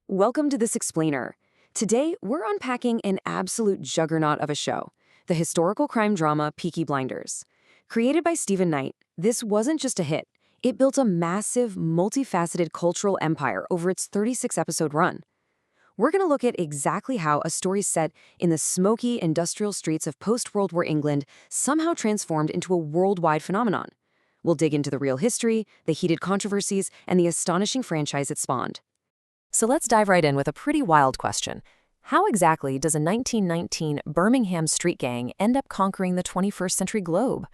Welcome to This Explainer. Today, we're unpacking an absolute juggernaut of a show, the historical crime drama Peaky Blinders. Created by Stephen Knight, this wasn't just a hit. It built a massive, multifaceted cultural empire over its 36-episode run. We're going to look at exactly how a story set in the smoky, industrial streets of post-World War England somehow transformed into a worldwide phenomenon. We'll dig into the real history, the heated controversies, and the astonishing franchise it spawned. So let's dive right in with a pretty wild question. How exactly does a 1919 Birmingham street gang end up conquering the 21st century globe?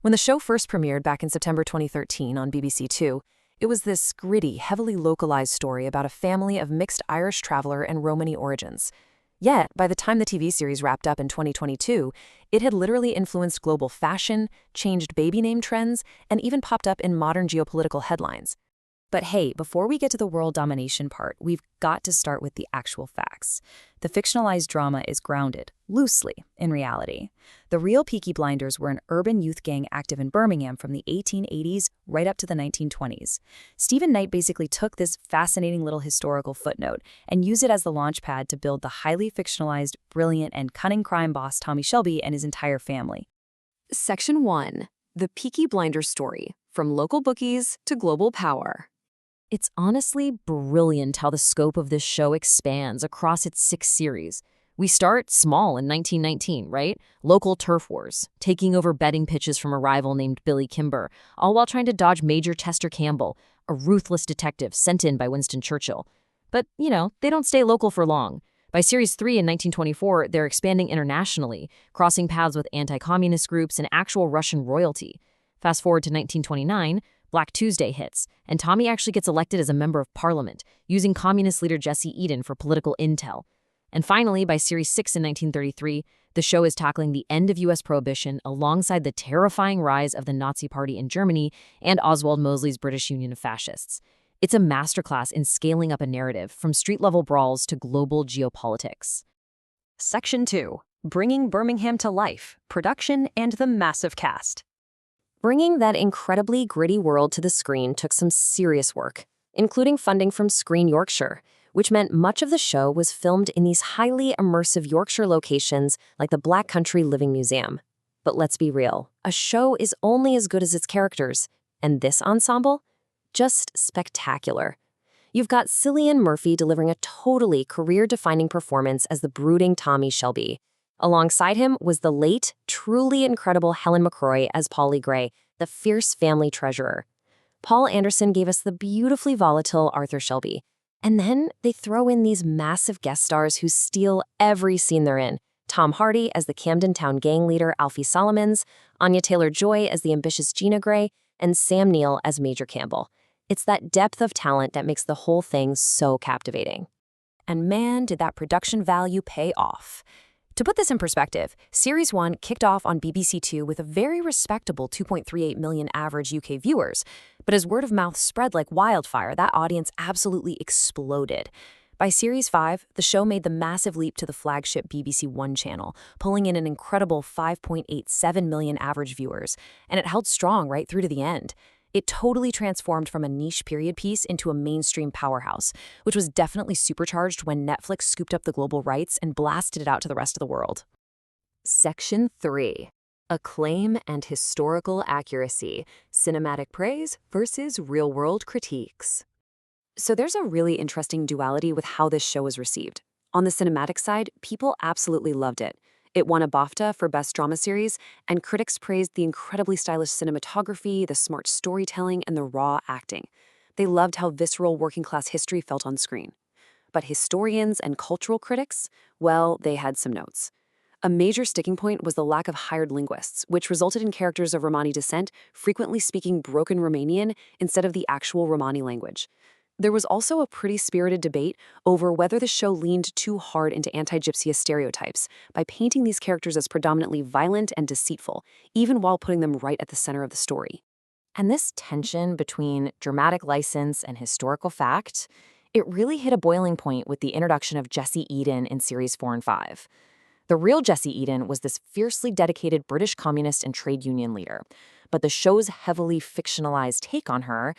When the show first premiered back in September 2013 on BBC Two, it was this gritty, heavily localized story about a family of mixed Irish traveler and Romani origins. Yet, by the time the TV series wrapped up in 2022, it had literally influenced global fashion, changed baby name trends, and even popped up in modern geopolitical headlines. But hey, before we get to the world domination part, we've got to start with the actual facts. The fictionalized drama is grounded, loosely, in reality. The real Peaky Blinders were an urban youth gang active in Birmingham from the 1880s right up to the 1920s. Stephen Knight basically took this fascinating little historical footnote and used it as the launchpad to build the highly fictionalized, brilliant, and cunning crime boss Tommy Shelby and his entire family. Section 1. The Peaky Blinders story, from local bookies to global power. It's honestly brilliant how the scope of this show expands across its 6 series. We start small in 1919, right? Local turf wars, taking over betting pitches from a rival named Billy Kimber, all while trying to dodge Major Chester Campbell, a ruthless detective sent in by Winston Churchill. But, they don't stay local for long. By Series 3 in 1924, they're expanding internationally, crossing paths with anti-communist groups and actual Russian royalty. Fast forward to 1929, Black Tuesday hits, and Tommy actually gets elected as a member of parliament, using communist leader Jesse Eden for political intel. And finally, by Series 6 in 1933, the show is tackling the end of U.S. prohibition alongside the terrifying rise of the Nazi Party in Germany and Oswald Mosley's British Union of Fascists. It's a masterclass in scaling up a narrative from street-level brawls to global geopolitics. Section 2. Bringing Birmingham to life, production, and the massive cast. Bringing that incredibly gritty world to the screen took some serious work, including funding from Screen Yorkshire, which meant much of the show was filmed in these highly immersive Yorkshire locations like the Black Country Living Museum. But let's be real, a show is only as good as its characters, and this ensemble? Just spectacular. You've got Cillian Murphy delivering a totally career-defining performance as the brooding Tommy Shelby. Alongside him was the late, truly incredible Helen McCrory as Polly Gray, the fierce family treasurer. Paul Anderson gave us the beautifully volatile Arthur Shelby. And then they throw in these massive guest stars who steal every scene they're in. Tom Hardy as the Camden Town gang leader Alfie Solomons, Anya Taylor-Joy as the ambitious Gina Gray, and Sam Neill as Major Campbell. It's that depth of talent that makes the whole thing so captivating. And man, did that production value pay off. To put this in perspective, Series 1 kicked off on BBC Two with a very respectable 2.38 million average UK viewers, but as word of mouth spread like wildfire, that audience absolutely exploded. By Series 5, the show made the massive leap to the flagship BBC One channel, pulling in an incredible 5.87 million average viewers, and it held strong right through to the end. It totally transformed from a niche period piece into a mainstream powerhouse, which was definitely supercharged when Netflix scooped up the global rights and blasted it out to the rest of the world. Section 3. Acclaim and historical accuracy, cinematic praise versus real-world critiques. So there's a really interesting duality with how this show was received. On the cinematic side, people absolutely loved it. It won a BAFTA for Best Drama Series, and critics praised the incredibly stylish cinematography, the smart storytelling, and the raw acting. They loved how visceral working-class history felt on screen. But historians and cultural critics, well, they had some notes. A major sticking point was the lack of hired linguists, which resulted in characters of Romani descent frequently speaking broken Romanian instead of the actual Romani language. There was also a pretty spirited debate over whether the show leaned too hard into anti-Gypsy stereotypes by painting these characters as predominantly violent and deceitful, even while putting them right at the center of the story. And this tension between dramatic license and historical fact, it really hit a boiling point with the introduction of Jesse Eden in Series 4 and 5. The real Jesse Eden was this fiercely dedicated British communist and trade union leader, but the show's heavily fictionalized take on her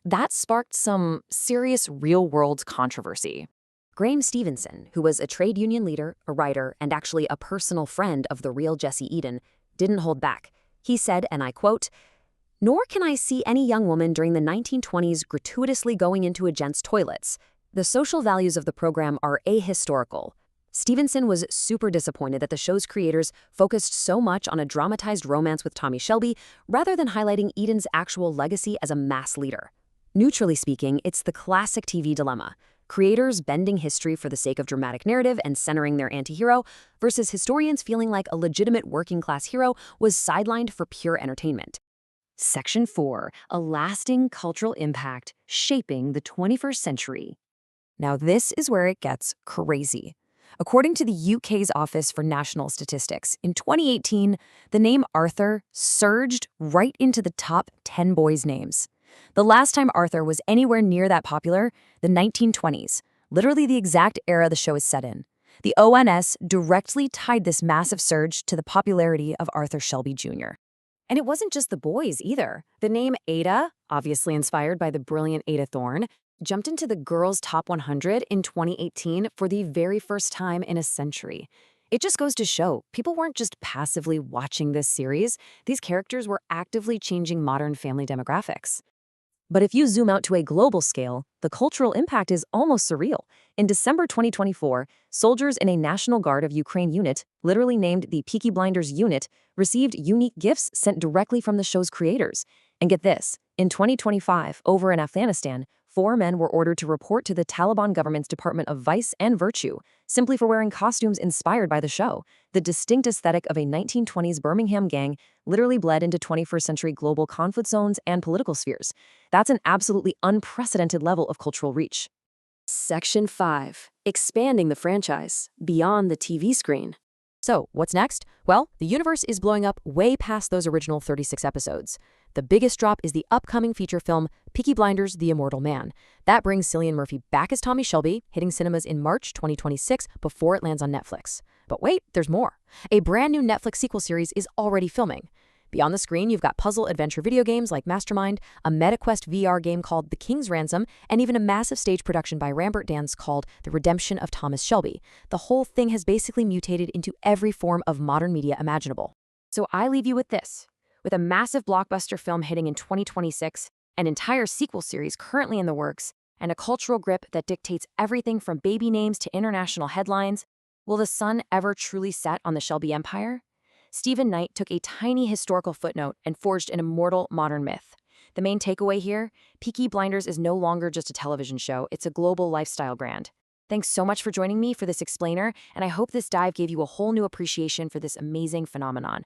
that sparked some serious real-world controversy. Graham Stevenson, who was a trade union leader, a writer, and actually a personal friend of the real Jesse Eden, didn't hold back. He said, and I quote, "Nor can I see any young woman during the 1920s gratuitously going into a gent's toilets. The social values of the program are ahistorical." Stevenson was super disappointed that the show's creators focused so much on a dramatized romance with Tommy Shelby rather than highlighting Eden's actual legacy as a mass leader. Neutrally speaking, it's the classic TV dilemma. Creators bending history for the sake of dramatic narrative and centering their anti-hero versus historians feeling like a legitimate working-class hero was sidelined for pure entertainment. Section 4. A lasting cultural impact shaping the 21st century. Now this is where it gets crazy. According to the UK's Office for National Statistics, in 2018, the name Arthur surged right into the top 10 boys' names. The last time Arthur was anywhere near that popular, the 1920s, literally the exact era the show is set in. The ONS directly tied this massive surge to the popularity of Arthur Shelby Jr. And it wasn't just the boys either. The name Ada, obviously inspired by the brilliant Ada Thorne, jumped into the girls' top 100 in 2018 for the very first time in a century. It just goes to show, people weren't just passively watching this series, these characters were actively changing modern family demographics. But if you zoom out to a global scale, the cultural impact is almost surreal. In December 2024, soldiers in a National Guard of Ukraine unit, literally named the Peaky Blinders Unit, received unique gifts sent directly from the show's creators. And get this, in 2025, over in Afghanistan, 4 men were ordered to report to the Taliban government's Department of Vice and Virtue, simply for wearing costumes inspired by the show. The distinct aesthetic of a 1920s Birmingham gang literally bled into 21st century global conflict zones and political spheres. That's an absolutely unprecedented level of cultural reach. Section 5. Expanding the franchise beyond the TV screen. So, what's next? Well, the universe is blowing up way past those original 36 episodes. The biggest drop is the upcoming feature film, Peaky Blinders: The Immortal Man. That brings Cillian Murphy back as Tommy Shelby, hitting cinemas in March 2026 before it lands on Netflix. But wait, there's more. A brand new Netflix sequel series is already filming. Beyond the screen, you've got puzzle adventure video games like Mastermind, a MetaQuest VR game called The King's Ransom, and even a massive stage production by Rambert Dance called The Redemption of Thomas Shelby. The whole thing has basically mutated into every form of modern media imaginable. So I leave you with this. With a massive blockbuster film hitting in 2026, an entire sequel series currently in the works, and a cultural grip that dictates everything from baby names to international headlines, will the sun ever truly set on the Shelby Empire? Stephen Knight took a tiny historical footnote and forged an immortal modern myth. The main takeaway here, Peaky Blinders is no longer just a television show, it's a global lifestyle brand. Thanks so much for joining me for this explainer, and I hope this dive gave you a whole new appreciation for this amazing phenomenon.